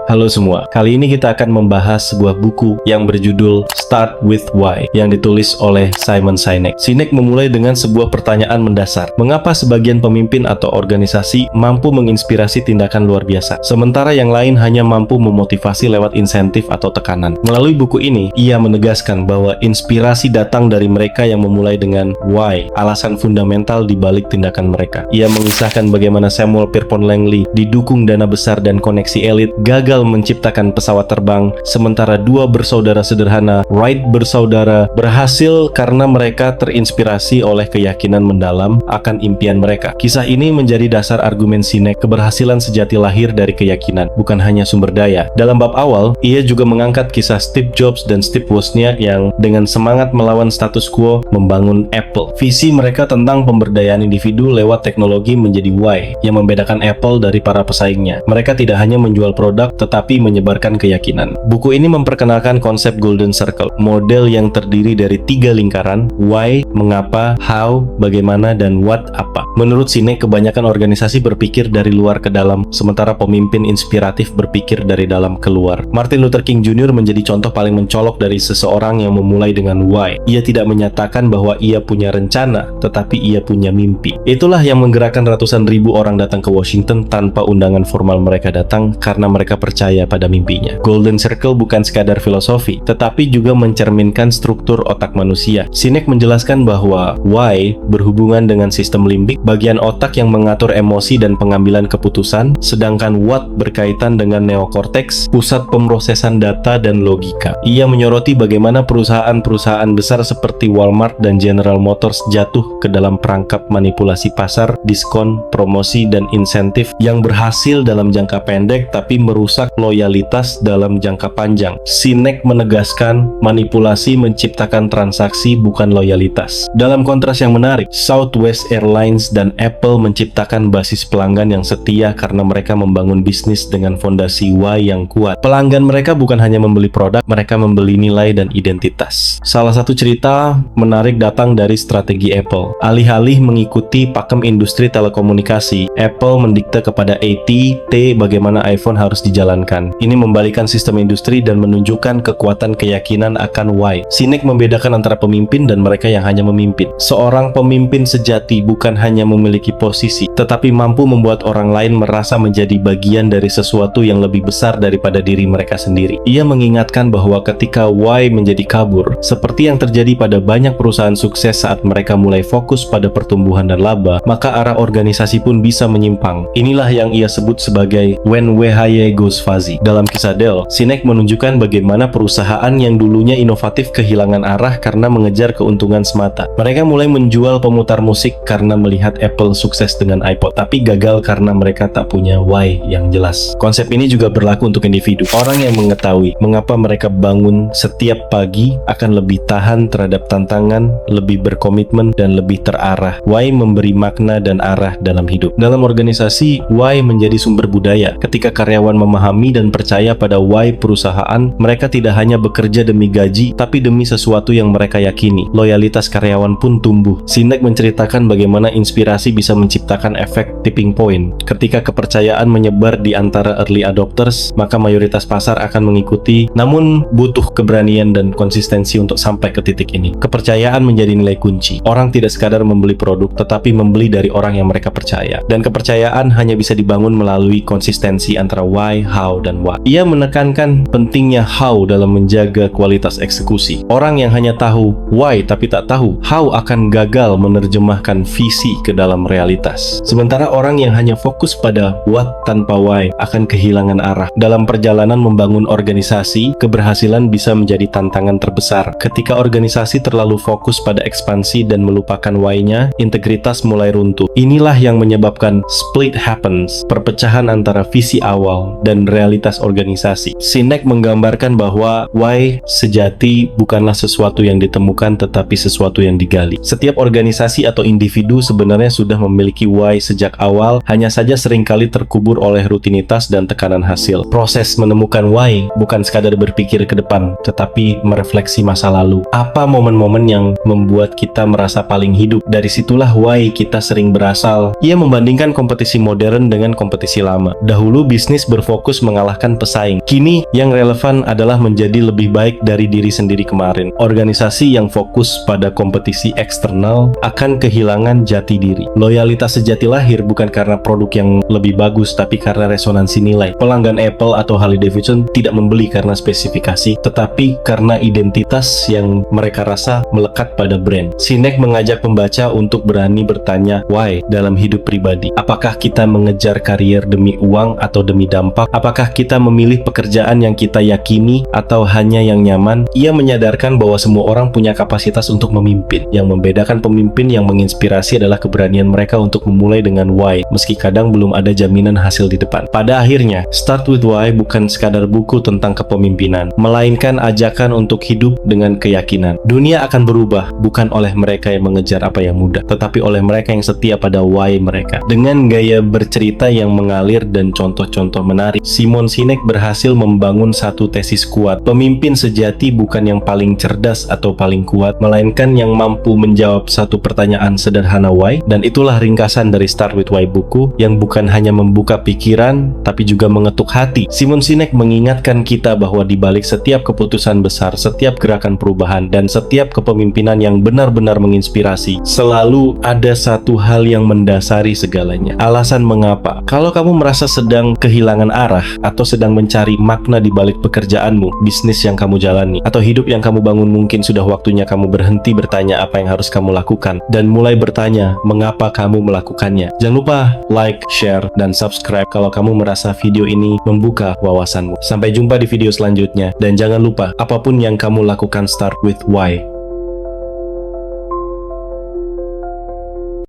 Halo semua, kali ini kita akan membahas sebuah buku yang berjudul Start with Why yang ditulis oleh Simon Sinek. Sinek memulai dengan sebuah pertanyaan mendasar. Mengapa sebagian pemimpin atau organisasi mampu menginspirasi tindakan luar biasa, sementara yang lain hanya mampu memotivasi lewat insentif atau tekanan? Melalui buku ini, ia menegaskan bahwa inspirasi datang dari mereka yang memulai dengan why, alasan fundamental di balik tindakan mereka. Ia mengisahkan bagaimana Samuel Pierpont Langley didukung dana besar dan koneksi elit gagal menciptakan pesawat terbang, sementara dua bersaudara sederhana, Wright bersaudara, berhasil karena mereka terinspirasi oleh keyakinan mendalam akan impian mereka. Kisah ini menjadi dasar argumen Sinek, keberhasilan sejati lahir dari keyakinan, bukan hanya sumber daya. Dalam bab awal, ia juga mengangkat kisah Steve Jobs dan Steve Wozniak yang dengan semangat melawan status quo membangun Apple. Visi mereka tentang pemberdayaan individu lewat teknologi menjadi why yang membedakan Apple dari para pesaingnya. Mereka tidak hanya menjual produk, tetapi menyebarkan keyakinan. Buku ini memperkenalkan konsep Golden Circle, model yang terdiri dari 3 lingkaran: why, mengapa, how, bagaimana, dan what, apa. Menurut Sinek, kebanyakan organisasi berpikir dari luar ke dalam, sementara pemimpin inspiratif berpikir dari dalam ke luar. Martin Luther King Jr. menjadi contoh paling mencolok dari seseorang yang memulai dengan why. Ia tidak menyatakan bahwa ia punya rencana, tetapi ia punya mimpi. Itulah yang menggerakkan ratusan ribu orang datang ke Washington tanpa undangan formal. Mereka datang karena mereka percaya pada mimpinya. Golden Circle bukan sekadar filosofi, tetapi juga mencerminkan struktur otak manusia. Sinek menjelaskan bahwa why berhubungan dengan sistem limbik, bagian otak yang mengatur emosi dan pengambilan keputusan, sedangkan what berkaitan dengan neokorteks, pusat pemrosesan data dan logika. Ia menyoroti bagaimana perusahaan-perusahaan besar seperti Walmart dan General Motors jatuh ke dalam perangkap manipulasi pasar, diskon, promosi, dan insentif yang berhasil dalam jangka pendek tapi merusak loyalitas dalam jangka panjang. Sinek menegaskan manipulasi menciptakan transaksi, bukan loyalitas. Dalam kontras yang menarik, Southwest Airlines dan Apple menciptakan basis pelanggan yang setia karena mereka membangun bisnis dengan fondasi why yang kuat. Pelanggan mereka bukan hanya membeli produk, mereka membeli nilai dan identitas. Salah satu cerita menarik datang dari strategi Apple. Alih-alih mengikuti pakem industri telekomunikasi, Apple mendikte kepada AT&T bagaimana iPhone harus dijalankan. Ini membalikan sistem industri dan menunjukkan kekuatan keyakinan akan why. Sinek membedakan antara pemimpin dan mereka yang hanya memimpin. Seorang pemimpin sejati bukan hanya memiliki posisi, tetapi mampu membuat orang lain merasa menjadi bagian dari sesuatu yang lebih besar daripada diri mereka sendiri. Ia mengingatkan bahwa ketika why menjadi kabur, seperti yang terjadi pada banyak perusahaan sukses saat mereka mulai fokus pada pertumbuhan dan laba, maka arah organisasi pun bisa menyimpang. Inilah yang ia sebut sebagai when WHY goes fuzzy. Dalam kisah Dell, Sinek menunjukkan bagaimana perusahaan yang dulunya inovatif kehilangan arah karena mengejar keuntungan semata. Mereka mulai menjual pemutar musik karena melihat Apple sukses dengan iPod, tapi gagal karena mereka tak punya why yang jelas. Konsep ini juga berlaku untuk individu. Orang yang mengetahui mengapa mereka bangun setiap pagi akan lebih tahan terhadap tantangan, lebih berkomitmen, dan lebih terarah. Why memberi makna dan arah dalam hidup. Dalam organisasi, why menjadi sumber budaya. Ketika karyawan memahami dan percaya pada why perusahaan, mereka tidak hanya bekerja demi gaji, tapi demi sesuatu yang mereka yakini. Loyalitas karyawan pun tumbuh. Sinek menceritakan bagaimana inspirasi bisa menciptakan efek tipping point. Ketika kepercayaan menyebar di antara early adopters, maka mayoritas pasar akan mengikuti, namun butuh keberanian dan konsistensi untuk sampai ke titik ini. Kepercayaan menjadi nilai kunci. Orang tidak sekadar membeli produk, tetapi membeli dari orang yang mereka percaya. Dan kepercayaan hanya bisa dibangun melalui konsistensi antara why, how, dan what. Ia menekankan pentingnya how dalam menjaga kualitas eksekusi. Orang yang hanya tahu why tapi tak tahu how akan gagal menerjemahkan visi ke dalam realitas. Sementara orang yang hanya fokus pada what tanpa why akan kehilangan arah. Dalam perjalanan membangun organisasi, keberhasilan bisa menjadi tantangan terbesar. Ketika organisasi terlalu fokus pada ekspansi dan melupakan why-nya, integritas mulai runtuh. Inilah yang menyebabkan split happens, perpecahan antara visi awal dan realitas organisasi. Sinek menggambarkan bahwa why sejati bukanlah sesuatu yang ditemukan, tetapi sesuatu yang digali. Setiap organisasi atau individu sebenarnya sudah memiliki why sejak awal, hanya saja seringkali terkubur oleh rutinitas dan tekanan hasil. Proses menemukan why bukan sekadar berpikir ke depan, tetapi merefleksi masa lalu. Apa momen-momen yang membuat kita merasa paling hidup? Dari situlah why kita sering berasal. Ia membandingkan kompetisi modern dengan kompetisi lama. Dahulu bisnis berfokus terus mengalahkan pesaing. Kini yang relevan adalah menjadi lebih baik dari diri sendiri kemarin. Organisasi yang fokus pada kompetisi eksternal akan kehilangan jati diri. Loyalitas sejati lahir bukan karena produk yang lebih bagus, tapi karena resonansi nilai. Pelanggan Apple atau Harley Davidson tidak membeli karena spesifikasi, tetapi karena identitas yang mereka rasa melekat pada brand. Sinek mengajak pembaca untuk berani bertanya why dalam hidup pribadi. Apakah kita mengejar karier demi uang atau demi dampak? Apakah kita memilih pekerjaan yang kita yakini atau hanya yang nyaman? Ia menyadarkan bahwa semua orang punya kapasitas untuk memimpin. Yang membedakan pemimpin yang menginspirasi adalah keberanian mereka untuk memulai dengan why, meski kadang belum ada jaminan hasil di depan. Pada akhirnya, Start with Why bukan sekadar buku tentang kepemimpinan, melainkan ajakan untuk hidup dengan keyakinan. Dunia akan berubah bukan oleh mereka yang mengejar apa yang mudah, tetapi oleh mereka yang setia pada why mereka. Dengan gaya bercerita yang mengalir dan contoh-contoh menarik, Simon Sinek berhasil membangun satu tesis kuat. Pemimpin sejati bukan yang paling cerdas atau paling kuat, melainkan yang mampu menjawab satu pertanyaan sederhana why. Dan itulah ringkasan dari Start with Why buku, yang bukan hanya membuka pikiran tapi juga mengetuk hati. Simon Sinek mengingatkan kita bahwa di balik setiap keputusan besar, setiap gerakan perubahan, dan setiap kepemimpinan yang benar-benar menginspirasi, selalu ada satu hal yang mendasari segalanya. Alasan mengapa. Kalau kamu merasa sedang kehilangan arah atau sedang mencari makna di balik pekerjaanmu, bisnis yang kamu jalani, atau hidup yang kamu bangun, mungkin sudah waktunya kamu berhenti bertanya apa yang harus kamu lakukan dan mulai bertanya mengapa kamu melakukannya. Jangan lupa like, share, dan subscribe kalau kamu merasa video ini membuka wawasanmu. Sampai jumpa di video selanjutnya, dan jangan lupa, apapun yang kamu lakukan, start with why.